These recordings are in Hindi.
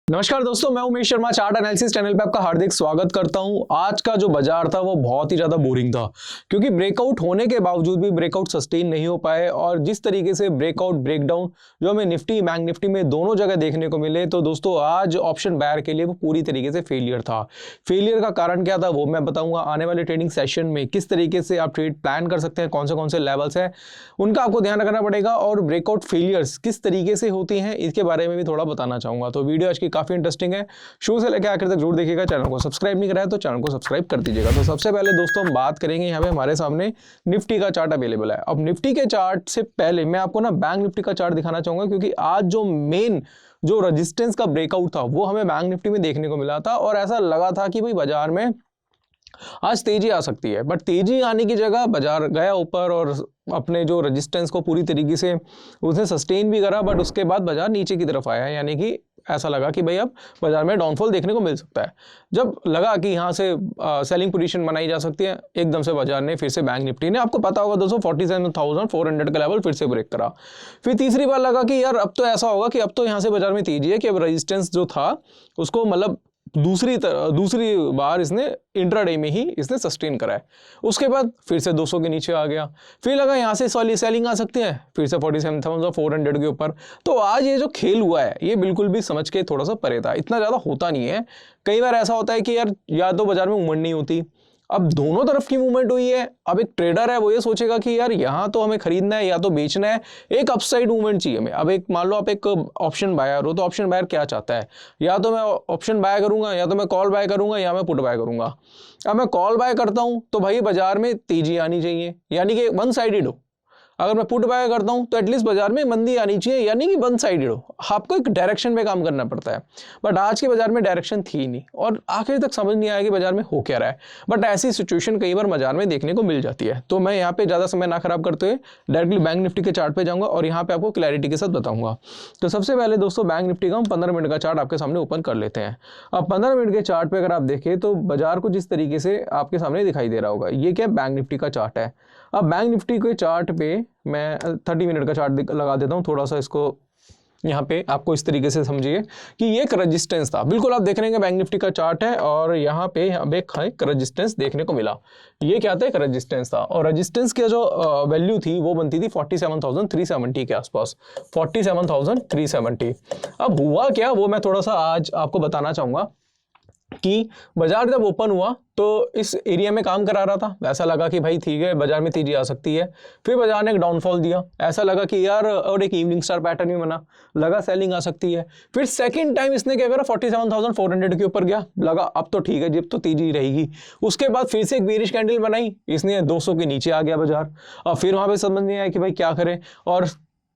नमस्कार दोस्तों, मैं Umesh Sharma chart analysis channel पे आपका हार्दिक स्वागत करता हूं। आज का जो बाजार था वो बहुत ही ज्यादा बोरिंग था क्योंकि ब्रेकआउट होने के बावजूद भी ब्रेकआउट सस्टेन नहीं हो पाए और जिस तरीके से ब्रेकआउट ब्रेकडाउन जो हमें निफ्टी बैंक निफ्टी में दोनों जगह देखने को मिले, तो दोस्तों आज ऑप्शन बायर के लिए वो पूरी तरीके से फेलियर था। फेलियर का कारण क्या था वो मैं बताऊंगा आने वाले ट्रेडिंग सेशन में। किस तरीके से आप ट्रेड प्लान कर सकते हैं, कौन से लेवल्स है उनका आपको ध्यान रखना पड़ेगा और ब्रेकआउट फेलियर्स किस तरीके से होती हैं इसके बारे में भी थोड़ा बताना चाहूंगा। तो वीडियो आज की काफी इंटरेस्टिंग है, शुरू से लेकर आखिर तक जरूर देखिएगा। चैनल को सब्सक्राइब नहीं करा है तो चैनल को सब्सक्राइब कर दीजिएगा। तो सबसे पहले दोस्तों हम बात करेंगे, यहाँ पे हमारे सामने निफ्टी का चार्ट अवेलेबल है। अब निफ्टी के चार्ट से पहले मैं आपको ना बैंक निफ्टी का चार्ट दिखाना चाहूंगा क्योंकि आज जो मेन जो रेजिस्टेंस का ब्रेकआउट था वो हमें बैंक निफ्टी में देखने को मिला था और ऐसा लगा था कि भाई बाजार में आज तेजी आ सकती है, बट तेजी आने की जगह बाजार गया ऊपर और अपने जो रेजिस्टेंस को पूरी तरीके से उसने सस्टेन भी करा, बट उसके बाद बाजार नीचे की तरफ आया। यानी कि ऐसा लगा कि भाई अब बाजार में डाउनफॉल देखने को मिल सकता है। जब लगा कि यहाँ से सेलिंग पोजीशन बनाई जा सकती है, एकदम से बाजार ने फिर से बैंक निफ्टी ने, आपको पता होगा दोस्तों 47,400 का लेवल फिर से ब्रेक करा। फिर तीसरी बार लगा कि यार अब तो ऐसा होगा कि अब तो यहाँ से बाजार में तेजी है कि अब रेजिस्टेंस जो था उसको मतलब दूसरी बार इसने इंट्राडे में ही इसने सस्टेन करा है। उसके बाद फिर से 200 के नीचे आ गया, फिर लगा यहाँ से सेलिंग आ सकती है, फिर से 47,400 के ऊपर। तो आज ये जो खेल हुआ है ये बिल्कुल भी समझ के थोड़ा सा परे था, इतना ज़्यादा होता नहीं है। कई बार ऐसा होता है कि यार या तो बाजार में मूवमेंट नहीं होती, अब दोनों तरफ की मूवमेंट हुई है। अब एक ट्रेडर है वो ये सोचेगा कि यार यहाँ तो हमें खरीदना है या तो बेचना है, एक अपसाइड मूवमेंट चाहिए हमें। अब एक मान लो आप एक ऑप्शन बायर हो, तो ऑप्शन बायर क्या चाहता है, या तो मैं ऑप्शन बाय करूंगा या तो मैं कॉल बाय करूंगा या मैं पुट बाय करूंगा। अब मैं कॉल बाय करता हूं तो भाई बाजार में तेजी आनी चाहिए, यानी कि वन साइडेड हो। अगर मैं पुट बाय करता हूं तो एटलीस्ट बाजार में मंदी आनी चाहिए, यानी कि वन साइडेड हो। आपको एक डायरेक्शन में काम करना पड़ता है, बट आज के बाजार में डायरेक्शन थी नहीं और आखिर तक समझ नहीं आया कि बाजार में हो क्या रहा है। बट ऐसी सिचुएशन कई बार बाजार में देखने को मिल जाती है। तो मैं यहाँ पे ज़्यादा समय ना खराब करते हुए डायरेक्टली बैंक निफ्टी के चार्ट पे जाऊँगा और यहाँ पे आपको क्लैरिटी के साथ बताऊँगा। तो सबसे पहले दोस्तों बैंक निफ्टी का हम 15 मिनट का चार्ट आपके सामने ओपन कर लेते हैं। अब 15 मिनट के चार्ट पे अगर आप देखें तो बाजार को जिस तरीके से आपके सामने दिखाई दे रहा होगा, ये क्या बैंक निफ्टी का चार्ट है। अब बैंक निफ्टी के चार्ट पे मैं 30 मिनट का चार्ट लगा देता हूँ, थोड़ा सा इसको यहाँ पे आपको इस तरीके से समझिए कि ये एक रेजिस्टेंस था। बिल्कुल आप देख रहे हैं बैंक निफ्टी का चार्ट है और यहाँ पे एक रेजिस्टेंस देखने को मिला। ये क्या था, एक रेजिस्टेंस था और रेजिस्टेंस की जो वैल्यू थी वो बनती थी 47,370 के आसपास, 47,370। अब हुआ क्या वो मैं थोड़ा सा आज आपको बताना चाहूँगा कि बाजार जब ओपन हुआ तो इस एरिया में काम करा रहा था। ऐसा लगा कि भाई ठीक है बाजार में तेजी आ सकती है। फिर बाजार ने एक डाउनफॉल दिया, ऐसा लगा कि यार और एक इवनिंग स्टार पैटर्न भी बना, लगा सेलिंग आ सकती है। फिर सेकंड टाइम इसने क्या करा, 47,400 के ऊपर गया, लगा अब तो ठीक है जब तो तेजी रहेगी। उसके बाद फिर से एक बेरिश कैंडल बनाई, इसने 200 के नीचे आ गया बाजार। अब फिर वहां पे समझ नहीं आया कि भाई क्या करें, और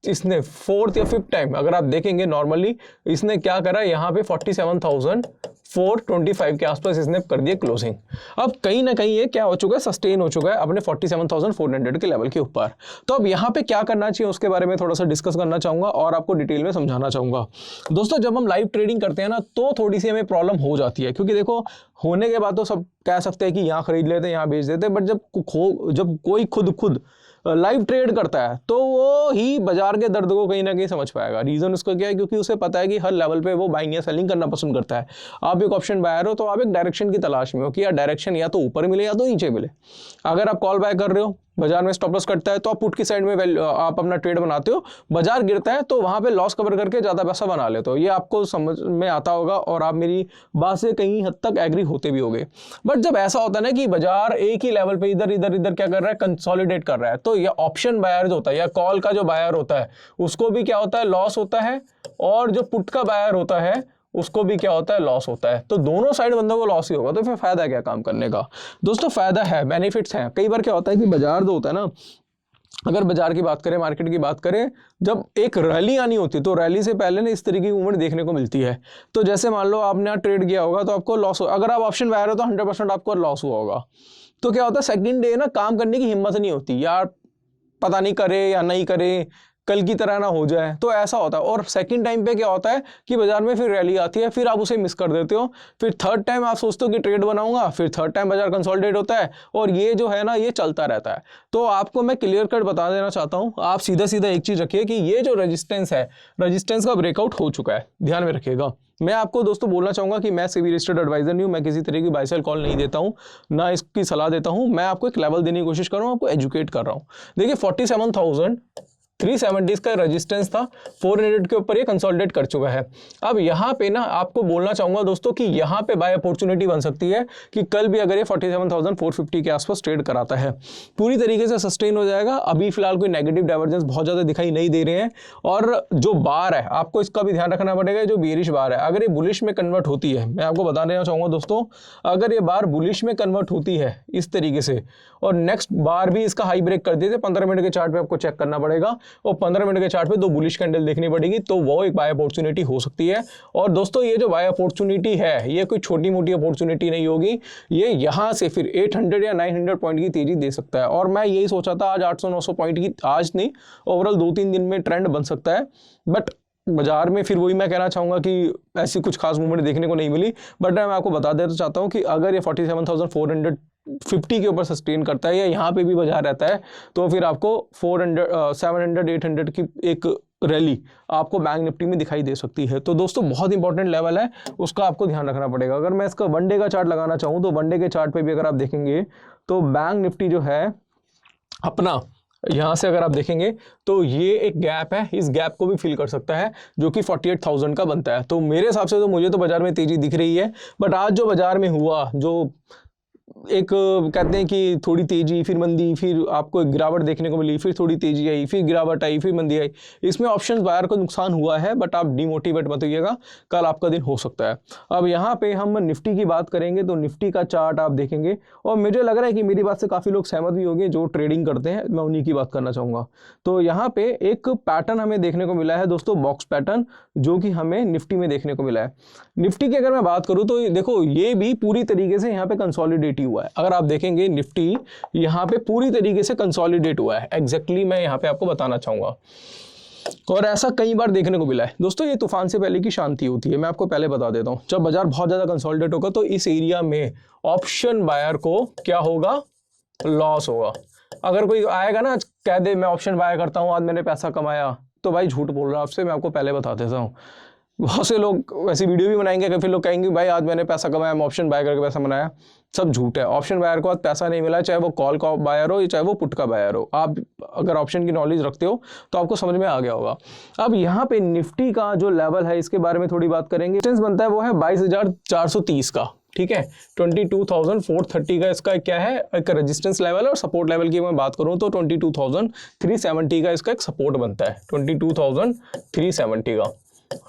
इसने फोर्थ या फिफ्थ टाइम अगर आप देखेंगे नॉर्मली इसने क्या करा, यहाँ पे 47,425 के आसपास इसने कर दिया क्लोजिंग। अब कहीं ना कहीं ये क्या हो चुका है, सस्टेन हो चुका है अपने 47,400 के लेवल के ऊपर। तो अब यहाँ पे क्या करना चाहिए उसके बारे में थोड़ा सा डिस्कस करना चाहूंगा और आपको डिटेल में समझाना चाहूंगा। दोस्तों जब हम लाइव ट्रेडिंग करते हैं ना तो थोड़ी सी हमें प्रॉब्लम हो जाती है, क्योंकि देखो होने के बाद तो सब कह सकते हैं कि यहाँ खरीद लेते हैं यहाँ बेच देते हैं, बट जब कोई खुद लाइव ट्रेड करता है तो वो ही बाजार के दर्द को कहीं ना कहीं समझ पाएगा। रीजन उसका क्या है, क्योंकि उसे पता है कि हर लेवल पे वो बाइंग या सेलिंग करना पसंद करता है। आप एक ऑप्शन बायर हो तो आप एक डायरेक्शन की तलाश में हो कि यार डायरेक्शन या तो ऊपर मिले या तो नीचे मिले। अगर आप कॉल बाय कर रहे हो, बाजार में स्टॉप लॉस कटता है तो आप पुट की साइड में आप अपना ट्रेड बनाते हो, बाजार गिरता है तो वहां पे लॉस कवर करके ज्यादा पैसा बना लेते हो। ये आपको समझ में आता होगा और आप मेरी बात से कहीं हद तक एग्री होते भी होंगे। बट जब ऐसा होता है ना कि बाजार एक ही लेवल पे इधर इधर इधर क्या कर रहा है, कंसोलिडेट कर रहा है, तो ये ऑप्शन बायर जो होता है या कॉल का जो बायर होता है उसको भी क्या होता है, लॉस होता है, और जो पुट का बायर होता है उसको भी क्या होता है, लॉस होता है। तो दोनों साइड बंदों को लॉस ही होगा, तो फिर फायदा क्या काम करने का। दोस्तों फायदा है, बेनिफिट्स हैं। कई बार क्या होता है कि बाजार जो होता है ना, अगर बाजार की बात करें, मार्केट की बात करें, जब एक रैली आनी होती है तो रैली से पहले ना इस तरीके की मूवमेंट देखने को मिलती है। तो जैसे मान लो आपने ट्रेड किया होगा तो आपको लॉस हो, अगर आप ऑप्शन बायर हो तो 100% आपको लॉस हुआ होगा। तो क्या होता है, सेकंड डे ना काम करने की हिम्मत नहीं होती, यार पता नहीं करे या नहीं करे, कल की तरह ना हो जाए, तो ऐसा होता है। और सेकंड टाइम पे क्या होता है कि बाजार में फिर रैली आती है, फिर आप उसे मिस कर देते हो। फिर थर्ड टाइम आप सोचते हो कि ट्रेड बनाऊंगा, फिर थर्ड टाइम बाजार कंसोलिडेट होता है, और ये जो है ना ये चलता रहता है। तो आपको मैं क्लियर कट बता देना चाहता हूं, आप सीधा सीधा एक चीज रखिए कि ये जो रेजिस्टेंस है, रेजिस्टेंस का ब्रेकआउट हो चुका है, ध्यान में रखिएगा। मैं आपको दोस्तों बोलना चाहूंगा कि मैं सेबी रजिस्टर्ड एडवाइजर नहीं हूं, मैं किसी तरह की बाय सेल कॉल नहीं देता हूं, ना इसकी सलाह देता हूं। मैं आपको एक लेवल देने की कोशिश कर रहा हूं, आपको एजुकेट कर रहा हूं। देखिए 47,370 का रेजिस्टेंस था, 400 के ऊपर ये कंसोलिडेट कर चुका है। अब यहाँ पे ना आपको बोलना चाहूंगा दोस्तों कि यहाँ पे बाय अपॉर्चुनिटी बन सकती है कि कल भी अगर ये 47,450 के आसपास ट्रेड कराता है, पूरी तरीके से सस्टेन हो जाएगा। अभी फिलहाल कोई नेगेटिव डाइवर्जेंस बहुत ज्यादा दिखाई नहीं दे रहे हैं। और जो बार है आपको इसका भी ध्यान रखना पड़ेगा, जो बेरिश बार है अगर ये बुलिश में कन्वर्ट होती है, मैं आपको बता देना चाहूंगा दोस्तों, अगर ये बार बुलिश में कन्वर्ट होती है इस तरीके से, और नेक्स्ट बार भी इसका हाई ब्रेक कर देते, 15 मिनट के चार्ट पे आपको चेक करना पड़ेगा, और 15 मिनट के चार्ट पे 2 बुलिश कैंडल देखनी पड़ेगी, तो वो एक बाय अपॉर्चुनिटी हो सकती है। और दोस्तों ये जो बाय अपॉर्चुनिटी है ये कोई छोटी मोटी अपॉर्चुनिटी नहीं होगी, ये यहाँ से फिर 800 या 900 पॉइंट की तेजी दे सकता है। और मैं यही सोचा था आज 800-900 पॉइंट की, आज नहीं ओवरऑल 2-3 दिन में ट्रेंड बन सकता है, बट बाजार में फिर वही मैं कहना चाहूंगा कि ऐसी कुछ खास मूवमेंट देखने को नहीं मिली। बट मैं आपको बता देना चाहता हूं कि अगर ये 47,450 के ऊपर सस्टेन करता है या यहाँ पे भी बाजार रहता है, तो फिर आपको 700 800 की एक रैली आपको बैंक निफ्टी में दिखाई दे सकती है। तो दोस्तों बहुत इंपॉर्टेंट लेवल है, उसका आपको ध्यान रखना पड़ेगा। अगर मैं इसका वनडे का चार्ट लगाना चाहूँ तो वनडे के चार्ट पे भी अगर आप देखेंगे तो बैंक निफ्टी जो है अपना, यहां से अगर आप देखेंगे तो ये एक गैप है, इस गैप को भी फिल कर सकता है जो कि 48,000 का बनता है। तो मेरे हिसाब से तो मुझे तो बाजार में तेजी दिख रही है, बट आज जो बाजार में हुआ, जो एक कहते हैं कि थोड़ी तेजी फिर मंदी, फिर आपको एक गिरावट देखने को मिली, फिर थोड़ी तेजी आई, फिर गिरावट आई, फिर मंदी आई, इसमें ऑप्शंस बायर को नुकसान हुआ है, बट आप डिमोटिवेट मत होइएगा, कल आपका दिन हो सकता है। अब यहाँ पे हम निफ्टी की बात करेंगे तो निफ्टी का चार्ट आप देखेंगे, और मुझे लग रहा है कि मेरी बात से काफ़ी लोग सहमत भी होंगे जो ट्रेडिंग करते हैं, मैं उन्हीं की बात करना चाहूँगा। तो यहाँ पे एक पैटर्न हमें देखने को मिला है दोस्तों, बॉक्स पैटर्न, जो कि हमें निफ्टी में देखने को मिला है। निफ्टी की अगर मैं बात करूँ तो देखो ये भी पूरी तरीके से यहाँ पे कंसोलिडेट हुआ है। अगर आप देखेंगे निफ्टी यहाँ पे पूरी तरीके से कंसोलिडेट हुआ है, एग्जैक्टली मैं यहाँ पे आपको बताना चाहूंगा। और ऐसा कई बार देखने को मिला है दोस्तों, ये तूफान से पहले की शांति होती है। मैं आपको पहले बता देता हूं, जब बाजार बहुत ज्यादा कंसोलिडेट होगा तो इस एरिया में ऑप्शन बायर को क्या होगा, लॉस होगा। अगर कोई आएगा ना कह दे मैं ऑप्शन बाय करता हूं आज मैंने पैसा कमाया, तो भाई झूठ बोल रहा है आपसे, मैं आपको पहले बता देता हूँ। बहुत से लोग वैसी वीडियो भी बनाएंगे कि फिर लोग कहेंगे भाई आज मैंने पैसा कमाया, मैं ऑप्शन बाय करके पैसा बनाया, सब झूठ है। ऑप्शन बायर को आज पैसा नहीं मिला, चाहे वो कॉल का बायर हो चाहे वो पुट का बायर हो। आप अगर ऑप्शन की नॉलेज रखते हो तो आपको समझ में आ गया होगा। अब यहाँ पे निफ्टी का जो लेवल है इसके बारे में थोड़ी बात करेंगे। रेजिस्टेंस बनता है वो है 22,430 का, ठीक है, 22,430 का इसका क्या है, एक रेजिस्टेंस लेवल है। और सपोर्ट लेवल की मैं बात करूं तो 22,370 का इसका एक सपोर्ट बनता है, 22,370 का,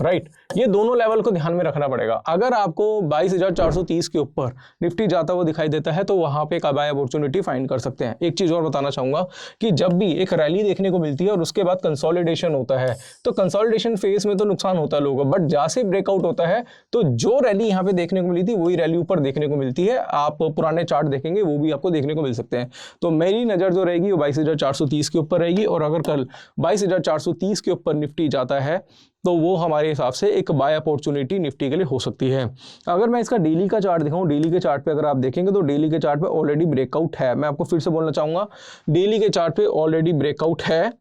राइट। ये दोनों लेवल को ध्यान में रखना पड़ेगा। अगर आपको 22,430 के ऊपर निफ्टी जाता हुआ दिखाई देता है तो वहां पे एक बाय अपॉर्चुनिटी फाइंड कर सकते हैं। एक चीज और बताना चाहूंगा कि जब भी एक रैली देखने को मिलती है और उसके बाद कंसोलिडेशन होता है, तो कंसोलिडेशन फेज में तो नुकसान होता है लोगों, बट जैसे ब्रेकआउट होता है तो जो रैली यहाँ पे देखने को मिली थी वही रैली ऊपर देखने को मिलती है। आप पुराने चार्ट देखेंगे वो भी आपको देखने को मिल सकते हैं। तो मेरी नजर जो रहेगी वो 22,430 के ऊपर रहेगी, और अगर कल 22,430 के ऊपर निफ्टी जाता है तो वो हमारे हिसाब से एक बाय अपॉर्चुनिटी निफ्टी के लिए हो सकती है। अगर मैं इसका डेली का चार्ट दिखाऊं, डेली के चार्ट पे अगर आप देखेंगे तो डेली के चार्ट पे ऑलरेडी ब्रेकआउट है। मैं आपको फिर से बोलना चाहूंगा, डेली के चार्ट पे ऑलरेडी ब्रेकआउट है।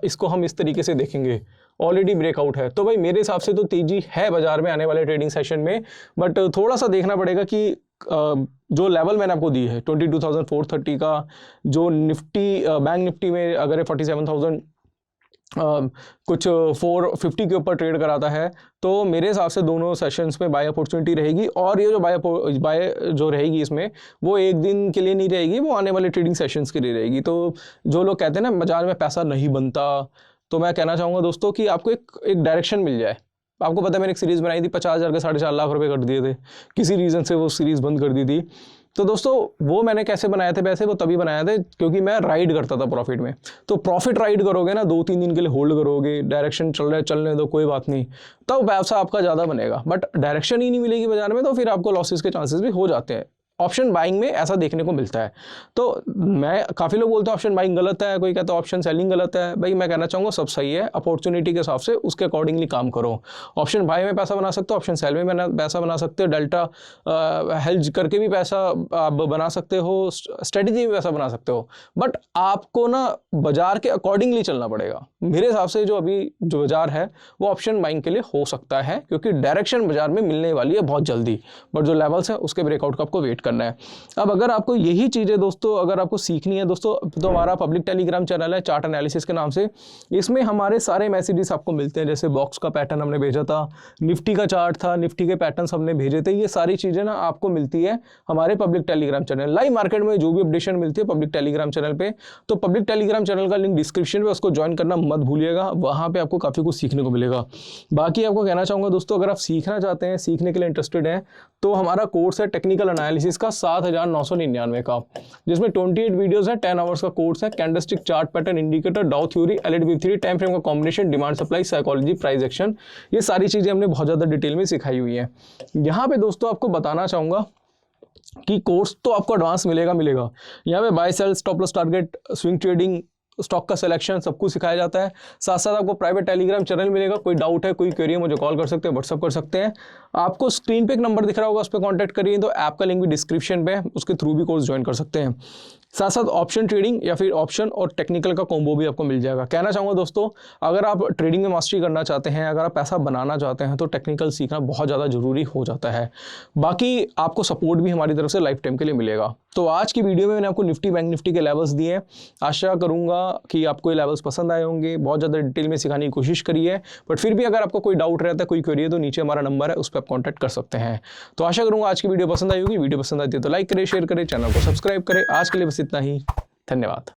इसको हम इस तरीके से देखेंगे, ऑलरेडी ब्रेकआउट है। तो भाई मेरे हिसाब से तो तेजी है बाजार में आने वाले ट्रेडिंग सेशन में, बट थोड़ा सा देखना पड़ेगा कि जो लेवल मैंने आपको दी है 22,430 का, जो निफ्टी बैंक निफ्टी में अगर 47,000 कुछ 450 के ऊपर ट्रेड कराता है तो मेरे हिसाब से दोनों सेशंस में बाय अपॉर्चुनिटी रहेगी। और ये जो बाय जो रहेगी इसमें वो एक दिन के लिए नहीं रहेगी, वो आने वाले ट्रेडिंग सेशंस के लिए रहेगी। तो जो लोग कहते हैं ना बाजार में पैसा नहीं बनता, तो मैं कहना चाहूँगा दोस्तों कि आपको एक डायरेक्शन मिल जाए। आपको पता है मैंने एक सीरीज़ बनाई थी, 50,000 के 4.5 लाख रुपए कर दिए थे, किसी रीज़न से वो सीरीज़ बंद कर दी थी। तो दोस्तों वो मैंने कैसे बनाए थे पैसे, वो तभी बनाया था क्योंकि मैं राइड करता था प्रॉफिट में। तो प्रॉफिट राइड करोगे ना, 2-3 दिन के लिए होल्ड करोगे, डायरेक्शन चल रहा है चलने दो कोई बात नहीं, तब पैसा आपका ज़्यादा बनेगा। बट डायरेक्शन ही नहीं मिलेगी बाजार में तो फिर आपको लॉसेस के चांसेस भी हो जाते हैं। ऑप्शन बाइंग में ऐसा देखने को मिलता है। तो मैं काफ़ी लोग बोलते हैं ऑप्शन बाइंग गलत है, कोई कहता है ऑप्शन सेलिंग गलत है। भाई मैं कहना चाहूँगा सब सही है, अपॉर्चुनिटी के हिसाब से उसके अकॉर्डिंगली काम करो। ऑप्शन बाय में पैसा बना सकते हो, ऑप्शन सेल में पैसा बना सकते हो, डेल्टा हेल्ज करके भी पैसा आप बना सकते हो, स्ट्रेटेजी में पैसा बना सकते हो। बट आपको ना बाजार के अकॉर्डिंगली चलना पड़ेगा। मेरे हिसाब से जो अभी जो बाजार है वो ऑप्शन बाइंग के लिए हो सकता है, क्योंकि डायरेक्शन बाजार में मिलने वाली है बहुत जल्दी, बट जो लेवल्स है उसके ब्रेकआउट का आपको वेट करना है। अब अगर आपको यही चीज़ें दोस्तों अगर आपको सीखनी है दोस्तों, तो हमारा पब्लिक टेलीग्राम चैनल है चार्ट एनालिसिस के नाम से। इसमें हमारे सारे मैसेजेस आपको मिलते हैं, जैसे बॉक्स का पैटर्न हमने भेजा था, निफ्टी का चार्ट था, निफ्टी के पैटर्न्स हमने भेजे थे। ये सारी चीज़ें ना आपको मिलती है हमारे public Telegram channel. Live market में जो भी अपडेशन मिलती है पब्लिक टेलीग्राम चैनल पे, तो पब्लिक टेलीग्राम चैनल का लिंक डिस्क्रिप्शन में, उसको ज्वाइन करना मत भूलिएगा। वहाँ पे आपको काफ़ी कुछ सीखने को मिलेगा। बाकी आपको कहना चाहूँगा दोस्तों, अगर आप सीखना चाहते हैं, सीखने के लिए इंटरेस्टेड हैं, तो हमारा कोर्स है टेक्निकल एनालिसिस का 7,999 का, जिसमें 28 वीडियोस है, 10 आवर्स का कोर्स है। Candlestick, chart pattern, indicator, Dow theory, Elliott wave theory, time frame का combination, demand supply, psychology, price action, ये सारी चीज़ें हमने बहुत ज़्यादा डिटेल में सिखाई हुई है। यहाँ पे दोस्तों आपको बताना चाहूँगा कि कोर्स तो आपको एडवांस मिलेगा। यहाँ पे buy sell, stop loss target, swing trading, stock का सिलेक्शन सब कुछ सिखाया जाता है। साथ साथ आपको प्राइवेट टेलीग्राम चैनल मिलेगा। कोई डाउट है, कोई क्वेरी है, मुझे कॉल कर सकते हैं, व्हाट्सअप कर सकते हैं। आपको स्क्रीन पे एक नंबर दिख रहा होगा, उस पर कॉन्टैक्ट करिए। तो ऐप का लिंक भी डिस्क्रिप्शन पे है, उसके थ्रू भी कोर्स ज्वाइन कर सकते हैं। साथ साथ ऑप्शन ट्रेडिंग या फिर ऑप्शन और टेक्निकल का कॉम्बो भी आपको मिल जाएगा। कहना चाहूँगा दोस्तों, अगर आप ट्रेडिंग में मास्टरी करना चाहते हैं, अगर आप पैसा बनाना चाहते हैं, तो टेक्निकल सीखना बहुत ज़्यादा जरूरी हो जाता है। बाकी आपको सपोर्ट भी हमारी तरफ से लाइफ टाइम के लिए मिलेगा। तो आज की वीडियो में मैंने आपको निफ्टी, बैंक निफ्टी के लेवल्स दिए हैं। आशा करूँगा कि आपको ये लेवल्स पसंद आए होंगे। बहुत ज़्यादा डिटेल में सिखाने की कोशिश करी है, बट फिर भी अगर आपको कोई डाउट रहता है, कोई क्वेरी है, तो नीचे हमारा नंबर है, उस पर आप कॉन्टैक्ट कर सकते हैं। तो आशा करूँगा आज की वीडियो पसंद आई होगी। वीडियो पसंद आती है तो लाइक करें, शेयर करें, चैनल को सब्सक्राइब करें। आज के लिए बस इतना ही। धन्यवाद।